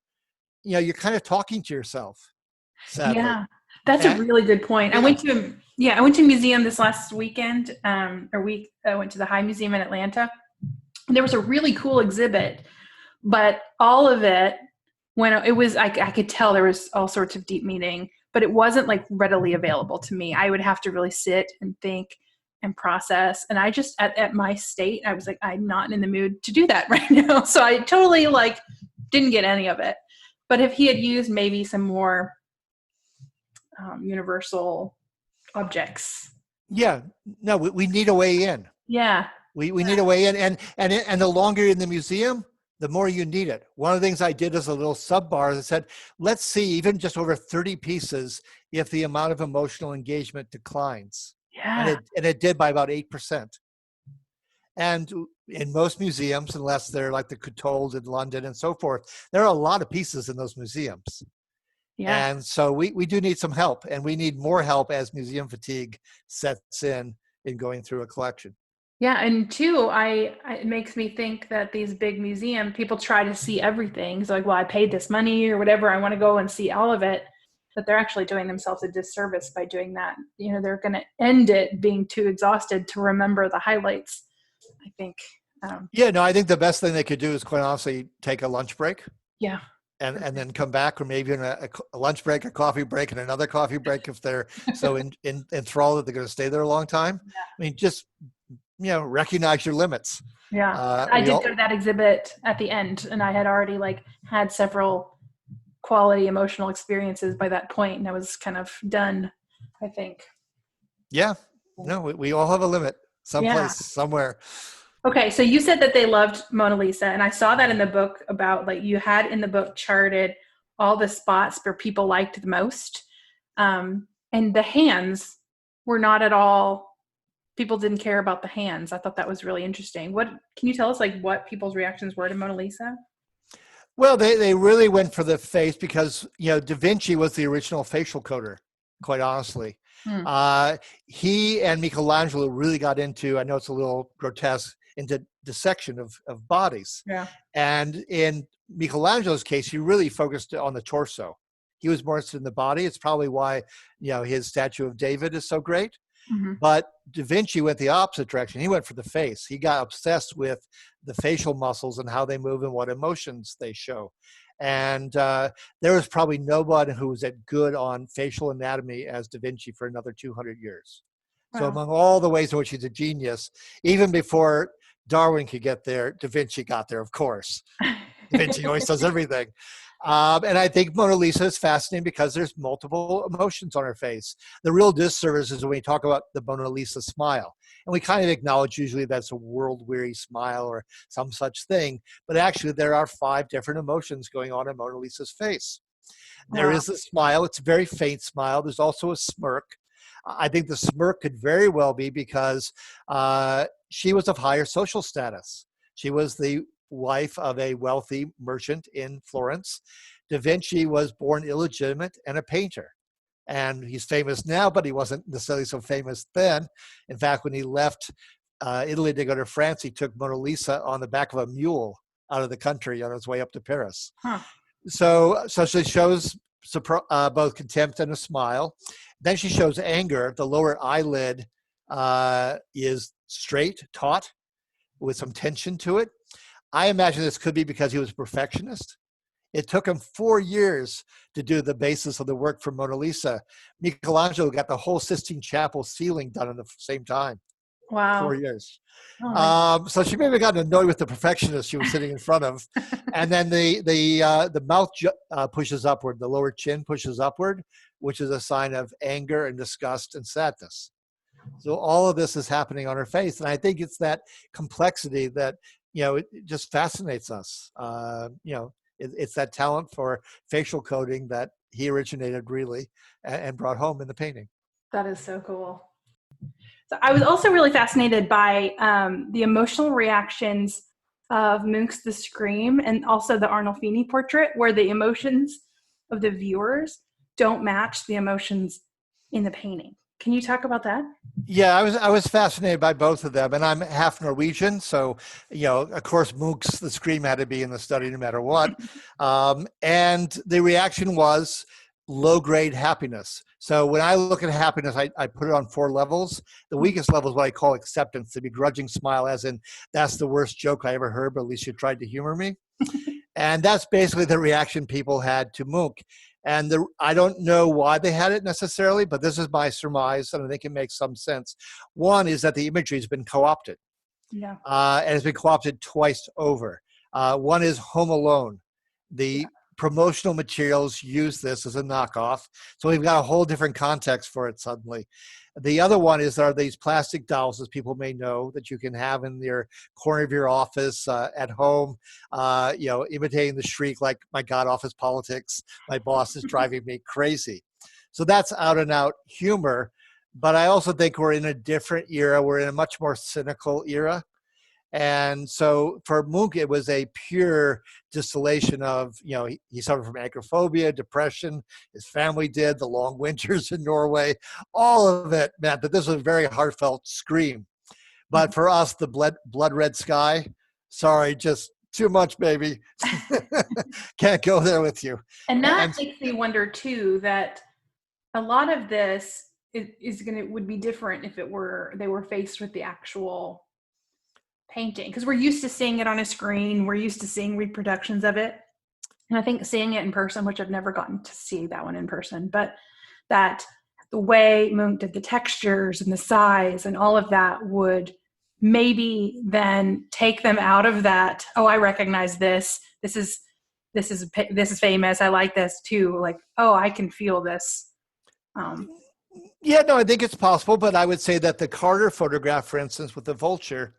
you're kind of talking to yourself, sadly. Yeah, that's a really good point. I went to a museum this last weekend, I went to the High Museum in Atlanta. There was a really cool exhibit, but all of it when it was, I could tell there was all sorts of deep meaning, but it wasn't like readily available to me. I would have to really sit and think and process. And I just, at my state, I was like, I'm not in the mood to do that right now. So I totally like didn't get any of it. But if he had used maybe some more universal objects. Yeah, no, we need a way in. Yeah. We need a way in, and the longer you're in the museum, the more you need it. One of the things I did as a little sub bar is I said, let's see, even just over 30 pieces, if the amount of emotional engagement declines. Yeah. And it did by about 8%. And in most museums, unless they're like the Coutts in London and so forth, there are a lot of pieces in those museums. Yeah. And so we do need some help, and we need more help as museum fatigue sets in going through a collection. Yeah, and two, it makes me think that these big museum people try to see everything. So like, well, I paid this money or whatever, I want to go and see all of it. But they're actually doing themselves a disservice by doing that. You know, they're going to end it being too exhausted to remember the highlights, I think. Yeah, no, I think the best thing they could do is quite honestly take a lunch break. Yeah. And then come back, or maybe in a lunch break, a coffee break, and another coffee break if they're so enthralled that they're going to stay there a long time. Yeah. I mean, just recognize your limits. Yeah, I did go to that exhibit at the end, and I had already like had several quality emotional experiences by that point, and I was kind of done, I think. Yeah, no, we all have a limit someplace, somewhere. Okay, so you said that they loved Mona Lisa, and I saw that in the book about like you had in the book charted all the spots where people liked the most, and the hands were not at all. People didn't care about the hands. I thought that was really interesting. What can you tell us, like what people's reactions were to Mona Lisa? Well, they really went for the face because Da Vinci was the original facial coder. Quite honestly, he and Michelangelo really got into. I know it's a little grotesque. Into dissection of bodies. Yeah. And in Michelangelo's case, he really focused on the torso. He was more interested in the body. It's probably why, his statue of David is so great. Mm-hmm. But Da Vinci went the opposite direction. He went for the face. He got obsessed with the facial muscles and how they move and what emotions they show. And there was probably nobody who was as good on facial anatomy as Da Vinci for another 200 years. Wow. So among all the ways in which he's a genius, even before Darwin could get there, Da Vinci got there, of course. Da Vinci always does everything. And I think Mona Lisa is fascinating because there's multiple emotions on her face. The real disservice is when we talk about the Mona Lisa smile. And we kind of acknowledge usually that's a world-weary smile or some such thing. But actually, there are 5 different emotions going on in Mona Lisa's face. There is a smile. It's a very faint smile. There's also a smirk. I think the smirk could very well be because she was of higher social status. She was the wife of a wealthy merchant in Florence. Da Vinci was born illegitimate and a painter. And he's famous now, but he wasn't necessarily so famous then. In fact, when he left Italy to go to France, he took Mona Lisa on the back of a mule out of the country on his way up to Paris. Huh. So she shows both contempt and a smile. Then she shows anger. The lower eyelid is straight, taut, with some tension to it. I imagine this could be because he was a perfectionist. It took him 4 years to do the basis of the work for Mona Lisa. Michelangelo got the whole Sistine Chapel ceiling done in the same time. Wow. 4 years. Oh, so she maybe got annoyed with the perfectionist she was sitting in front of. And then the mouth pushes upward. The lower chin pushes upward, which is a sign of anger and disgust and sadness. So all of this is happening on her face. And I think it's that complexity that, it just fascinates us. It's that talent for facial coding that he originated really and brought home in the painting. That is so cool. So I was also really fascinated by the emotional reactions of Munch's The Scream and also the Arnolfini portrait, where the emotions of the viewers don't match the emotions in the painting. Can you talk about that? Yeah, I was fascinated by both of them, and I'm half Norwegian, so of course Munch's The Scream had to be in the study no matter what. And the reaction was low-grade happiness. So when I look at happiness, I put it on 4 levels. The weakest level is what I call acceptance, the begrudging smile, as in, that's the worst joke I ever heard, but at least you tried to humor me. And that's basically the reaction people had to Munch. And I don't know why they had it necessarily, but this is my surmise, and I think it makes some sense. One is that the imagery has been co-opted, Yeah. and it's been co-opted twice over. One is Home Alone. The promotional materials use this as a knockoff, so we've got a whole different context for it suddenly. The other one is there are these plastic dolls, as people may know, that you can have in your corner of your office, at home, imitating the shriek like, my God, office politics, my boss is driving me crazy. So that's out and out humor. But I also think we're in a different era. We're in a much more cynical era. And so for Munch, it was a pure distillation of, he suffered from agoraphobia, depression, his family did, the long winters in Norway, all of it meant that this was a very heartfelt scream. But for us, the blood red sky, sorry, just too much, baby. Can't go there with you. And that makes me wonder too, that a lot of this would be different if they were faced with the actual painting, because we're used to seeing it on a screen, we're used to seeing reproductions of it, and I think seeing it in person, which I've never gotten to see that one in person, but that the way Munch did the textures and the size and all of that would maybe then take them out of that, oh, I recognize this is famous, I like this too, like, oh, I can feel this. Yeah, no, I think it's possible, but I would say that the Carter photograph, for instance, with the vulture,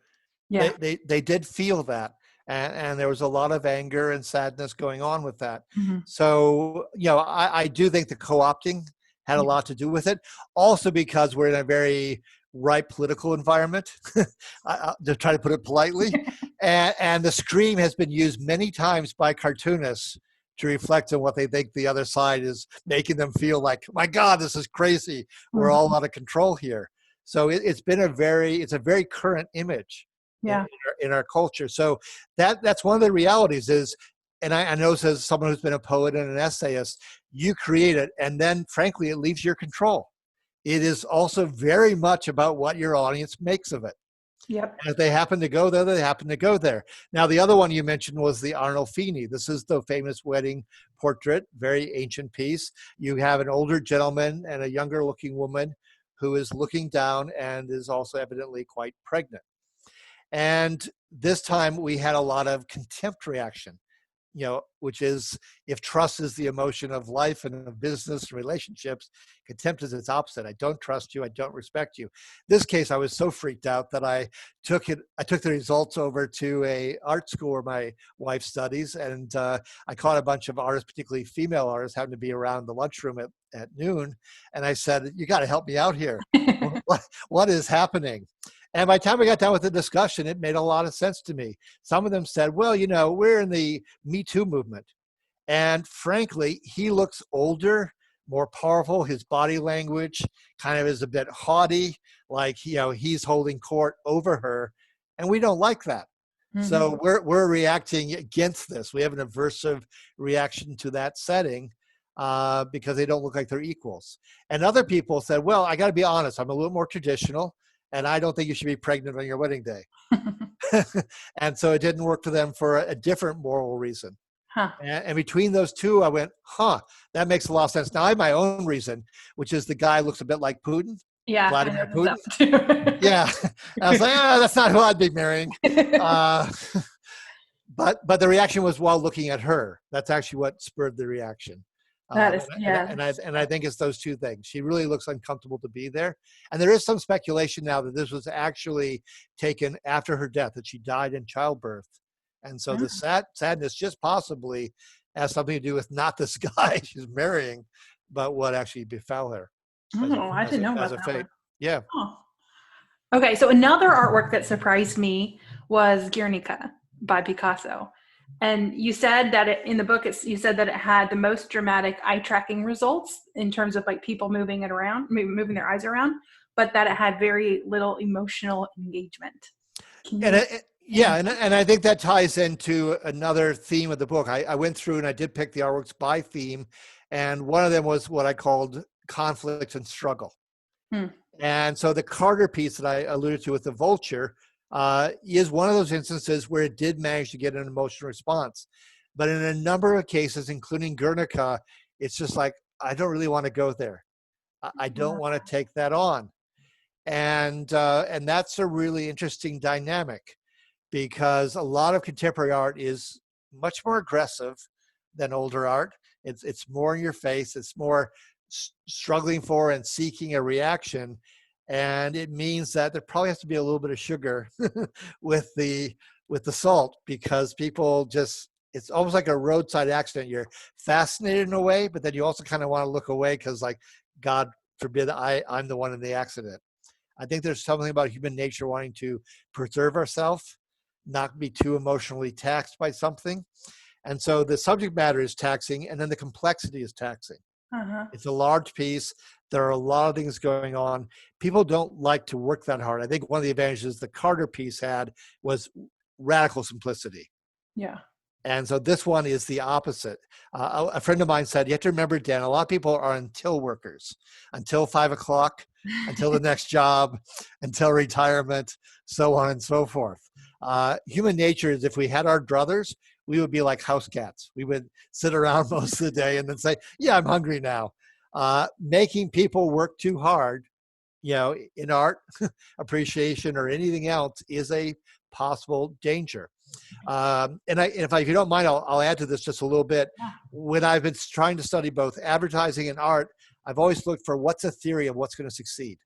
yeah, they did feel that, and there was a lot of anger and sadness going on with that. mm-hmm. So, I do think the co-opting had a lot to do with it. Also because we're in a very ripe political environment, to try to put it politely, and the scream has been used many times by cartoonists to reflect on what they think the other side is making them feel like, my God, this is crazy. We're all out of control here. So it's a very current image. Yeah. In our culture. So that's one of the realities is, and I know as someone who's been a poet and an essayist, you create it, and then frankly, it leaves your control. It is also very much about what your audience makes of it. Yep. And if they happen to go there, they happen to go there. Now, the other one you mentioned was the Arnolfini. This is the famous wedding portrait, very ancient piece. You have an older gentleman and a younger looking woman who is looking down and is also evidently quite pregnant. And this time we had a lot of contempt reaction, which is, if trust is the emotion of life and of business and relationships, contempt is its opposite. I don't trust you. I don't respect you. This case, I was so freaked out that I took the results over to a art school where my wife studies. And I caught a bunch of artists, particularly female artists, having to be around the lunchroom at noon. And I said, you got to help me out here. What is happening? And by the time we got done with the discussion, it made a lot of sense to me. Some of them said, well, we're in the Me Too movement. And frankly, he looks older, more powerful. His body language kind of is a bit haughty, like, he's holding court over her. And we don't like that. Mm-hmm. So we're reacting against this. We have an aversive reaction to that setting because they don't look like they're equals. And other people said, well, I got to be honest, I'm a little more traditional. And I don't think you should be pregnant on your wedding day. And so it didn't work for them for a different moral reason. Huh. And between those two, I went, that makes a lot of sense. Now I have my own reason, which is the guy looks a bit like Putin. Yeah. Vladimir Putin. Yeah. I was like, that's not who I'd be marrying. But the reaction was while looking at her. That's actually what spurred the reaction. That is, and I think it's those two things. She really looks uncomfortable to be there. And there is some speculation now that this was actually taken after her death, that she died in childbirth. And so the sadness just possibly has something to do with not this guy she's marrying, but what actually befell her. I didn't know about that fate. One. Yeah. Oh. Okay, so another artwork that surprised me was Guernica by Picasso. And you said that in the book, you said that it had the most dramatic eye tracking results in terms of like people moving their eyes around, but that it had very little emotional engagement. And I think that ties into another theme of the book. I went through and I did pick the artworks by theme, and one of them was what I called conflict and struggle. And so the Carter piece that I alluded to with the vulture is one of those instances where it did manage to get an emotional response. But in a number of cases, including Guernica, it's just like, I don't really want to go there. I don't want to take that on. And that's a really interesting dynamic, because a lot of contemporary art is much more aggressive than older art. It's more in your face. It's more struggling for and seeking a reaction. And it means that there probably has to be a little bit of sugar with the salt, because people just, it's almost like a roadside accident. You're fascinated in a way, but then you also kind of want to look away because, like, God forbid I'm the one in the accident. I think there's something about human nature wanting to preserve ourselves, not be too emotionally taxed by something. And so the subject matter is taxing, and then the complexity is taxing. Uh-huh. It's a large piece. There are a lot of things going on. People don't like to work that hard. I think one of the advantages the Carter piece had was radical simplicity. Yeah. And so this one is the opposite. A friend of mine said, you have to remember, Dan, a lot of people are until workers, until 5 o'clock, until the next job, until retirement, so on and so forth. Human nature is, if we had our druthers, we would be like house cats. We would sit around most of the day and then say, yeah, I'm hungry now. Making people work too hard, in art, appreciation, or anything else, is a possible danger. If you don't mind, I'll add to this just a little bit. Yeah. When I've been trying to study both advertising and art, I've always looked for what's a theory of what's going to succeed.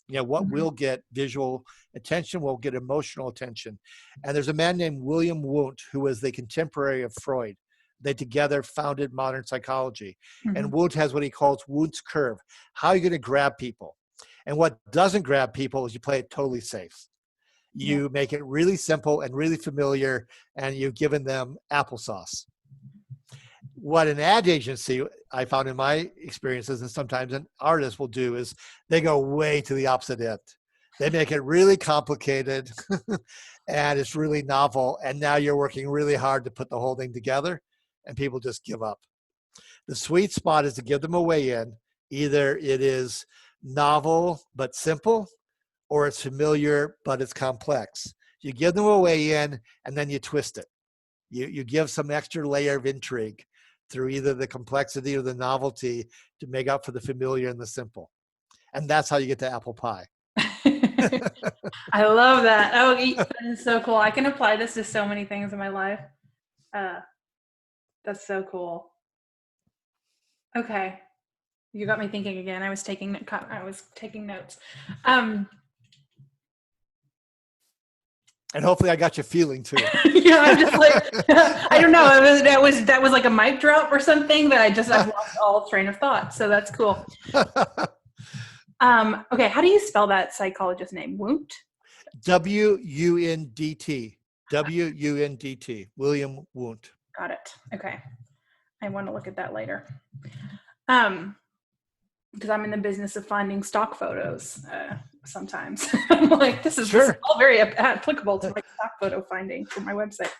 What will get visual attention, will get emotional attention. And there's a man named William Wundt, who was the contemporary of Freud. They together founded modern psychology. And Wundt has what he calls Wundt's curve. How are you going to grab people? And what doesn't grab people is you play it totally safe. You make it really simple and really familiar, and you've given them applesauce. What an ad agency, I found in my experiences, and sometimes an artist will do, is they go way to the opposite end. They make it really complicated and it's really novel. And now you're working really hard to put the whole thing together, and people just give up. The sweet spot is to give them a way in. Either it is novel but simple, or it's familiar but it's complex. You give them a way in, and then you twist it. You give some extra layer of intrigue through either the complexity or the novelty to make up for the familiar and the simple. And that's how you get to apple pie. I love that. Oh, that is so cool. I can apply this to so many things in my life. That's so cool. Okay. You got me thinking again. I was taking notes. And hopefully I got you feeling too. Yeah, I'm just like, I don't know. That was like a mic drop or something that I've lost all train of thought. So that's cool. Okay. How do you spell that psychologist name? Wundt? W-U-N-D-T. W-U-N-D-T. William Wundt. Got it. Okay. I want to look at that later. Because I'm in the business of finding stock photos sometimes. I'm like, this is all very applicable to my stock photo finding for my website.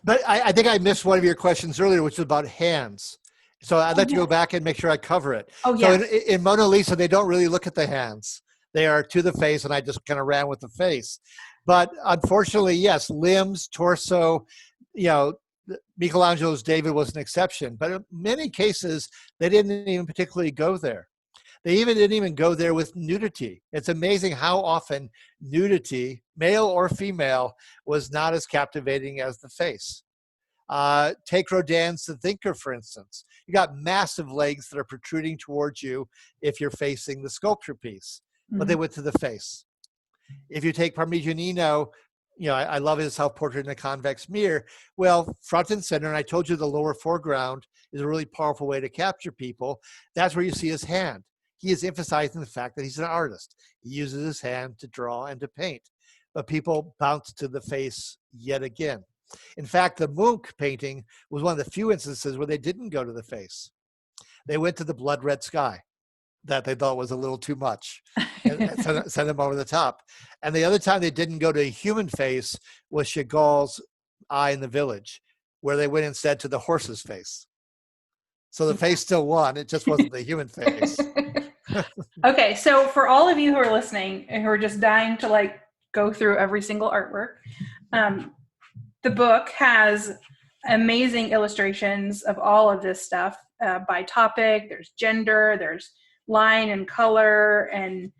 But I think I missed one of your questions earlier, which was about hands. So I'd like to go back and make sure I cover it. Oh, yeah. So in Mona Lisa, they don't really look at the hands. They are to the face, and I just kind of ran with the face. But unfortunately, yes, limbs, torso, Michelangelo's David was an exception. But in many cases, they didn't even particularly go there. They didn't even go there with nudity. It's amazing how often nudity, male or female, was not as captivating as the face. Take Rodin's The Thinker, for instance. You got massive legs that are protruding towards you if you're facing the sculpture piece, but they went to the face. If you take Parmigianino, I love his self-portrait in a convex mirror. Well, front and center, and I told you the lower foreground is a really powerful way to capture people. That's where you see his hand. He is emphasizing the fact that he's an artist. He uses his hand to draw and to paint. But people bounce to the face yet again. In fact, the Munch painting was one of the few instances where they didn't go to the face. They went to the blood red sky that they thought was a little too much and sent them over the top. And the other time they didn't go to a human face was Chagall's Eye in the Village, where they went instead to the horse's face. So the face still won. It just wasn't the human face. Okay, so for all of you who are listening and who are just dying to go through every single artwork, the book has amazing illustrations of all of this stuff by topic. There's gender, there's line and color, and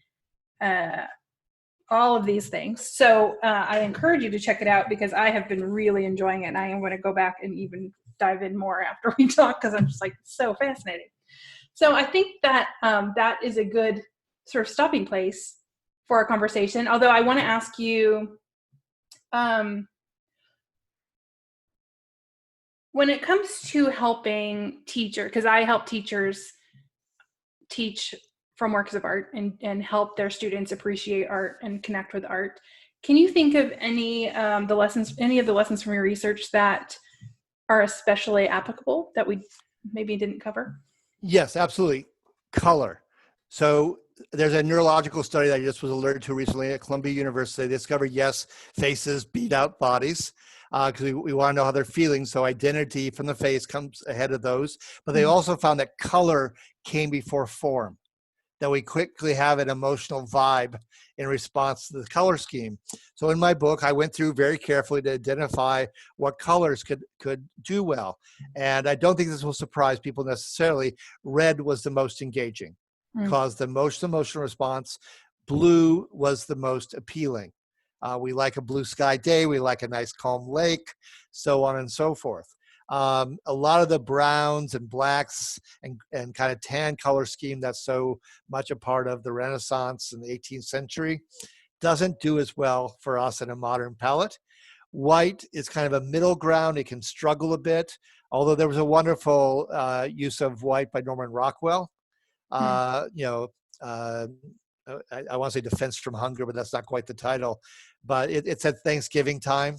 all of these things. So I encourage you to check it out because I have been really enjoying it. And I am going to go back and even dive in more after we talk because I'm just like so fascinating. So I think that that is a good sort of stopping place for our conversation. Although I want to ask you, when it comes to helping teachers, because I help teachers teach from works of art and help their students appreciate art and connect with art. Can you think of any of the lessons from your research that are especially applicable that we maybe didn't cover? Yes, absolutely. Color. So there's a neurological study that I just was alerted to recently at Columbia University. They discovered, yes, faces beat out bodies because we want to know how they're feeling. So identity from the face comes ahead of those. But they also found that color came before form, that we quickly have an emotional vibe in response to the color scheme. So in my book, I went through very carefully to identify what colors could do well. And I don't think this will surprise people necessarily. Red was the most engaging, caused the most emotional response. Blue was the most appealing. We like a blue sky day. We like a nice calm lake, so on and so forth. A lot of the browns and blacks and kind of tan color scheme that's so much a part of the Renaissance in the 18th century doesn't do as well for us in a modern palette. White is kind of a middle ground. It can struggle a bit, although there was a wonderful use of white by Norman Rockwell. I want to say Defense from Hunger, but that's not quite the title. But it's at Thanksgiving time,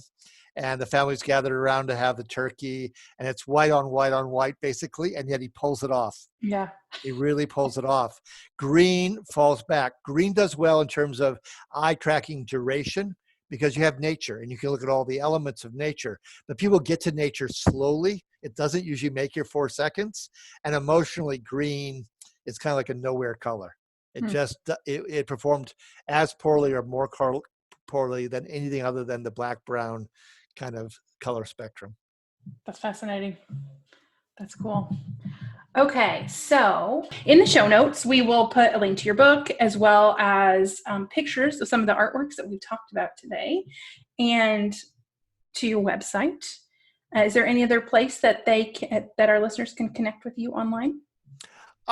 and the family's gathered around to have the turkey, and it's white on white on white, basically, and yet he pulls it off. Yeah. He really pulls it off. Green falls back. Green does well in terms of eye tracking duration because you have nature, and you can look at all the elements of nature. But people get to nature slowly. It doesn't usually make your 4 seconds. And emotionally, green is kind of like a nowhere color. It performed as poorly or more poorly than anything other than the black brown kind of color spectrum. That's fascinating. That's cool. Okay, so in the show notes, we will put a link to your book as well as pictures of some of the artworks that we've talked about today and to your website. Is there any other place that that our listeners can connect with you online?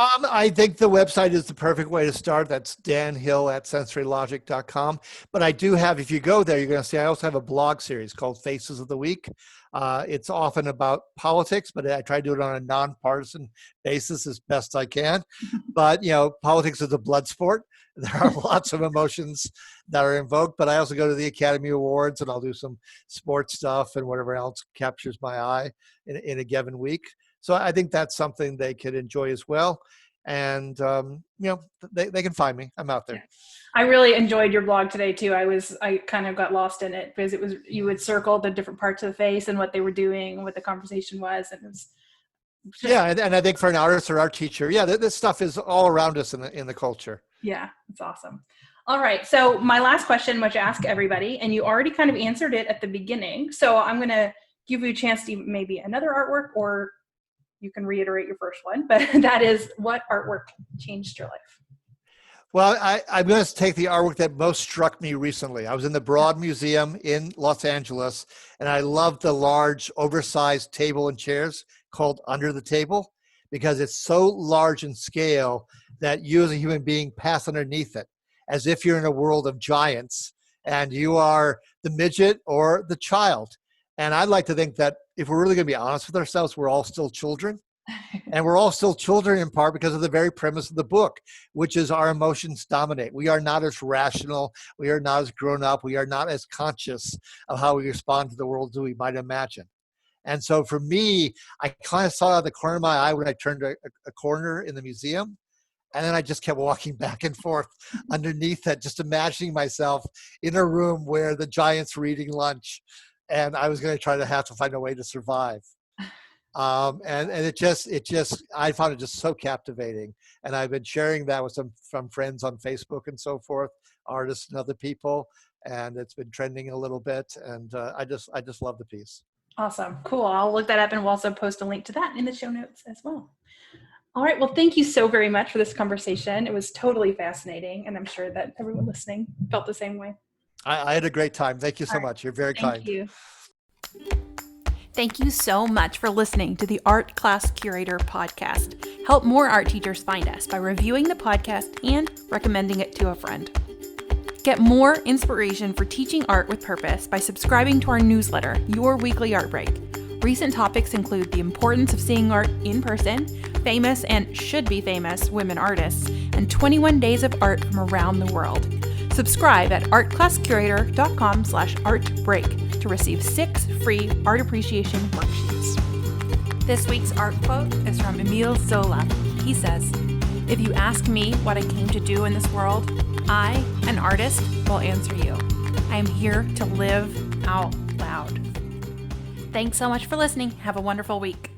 I think the website is the perfect way to start. That's danhill@sensorylogic.com. But I do have, if you go there, you're going to see I also have a blog series called Faces of the Week. It's often about politics, but I try to do it on a nonpartisan basis as best I can. But, politics is a blood sport. There are lots of emotions that are invoked, but I also go to the Academy Awards and I'll do some sports stuff and whatever else captures my eye in a given week. So I think that's something they could enjoy as well. And, they can find me. I'm out there. I really enjoyed your blog today too. I kind of got lost in it because you would circle the different parts of the face and what they were doing, what the conversation was. And it was and I think for an artist or art teacher, this stuff is all around us in the culture. Yeah, it's awesome. All right. So my last question, which I ask everybody, and you already kind of answered it at the beginning. So I'm going to give you a chance to maybe another artwork, or you can reiterate your first one, but that is, what artwork changed your life? Well, I'm going to take the artwork that most struck me recently. I was in the Broad Museum in Los Angeles, and I loved the large, oversized table and chairs called Under the Table because it's so large in scale that you as a human being pass underneath it as if you're in a world of giants and you are the midget or the child. And I'd like to think that if we're really going to be honest with ourselves, we're all still children. And we're all still children in part because of the very premise of the book, which is our emotions dominate. We are not as rational. We are not as grown up. We are not as conscious of how we respond to the world as we might imagine. And so for me, I kind of saw out of the corner of my eye when I turned a corner in the museum. And then I just kept walking back and forth underneath it, just imagining myself in a room where the giants were eating lunch. And I was going to have to find a way to survive. And it just, I found it just so captivating. And I've been sharing that with some friends on Facebook and so forth, artists and other people. And it's been trending a little bit. And I just love the piece. Awesome. Cool. I'll look that up, and we'll also post a link to that in the show notes as well. All right. Well, thank you so very much for this conversation. It was totally fascinating, and I'm sure that everyone listening felt the same way. I had a great time. Thank you so much. You're very kind. Thank you. Thank you so much for listening to the Art Class Curator podcast. Help more art teachers find us by reviewing the podcast and recommending it to a friend. Get more inspiration for teaching art with purpose by subscribing to our newsletter, Your Weekly Art Break. Recent topics include the importance of seeing art in person, famous and should-be famous women artists, and 21 days of art from around the world. Subscribe at artclasscurator.com/artbreak to receive 6 free art appreciation worksheets. This week's art quote is from Emile Zola. He says, "If you ask me what I came to do in this world, I, an artist, will answer you. I am here to live out loud." Thanks so much for listening. Have a wonderful week.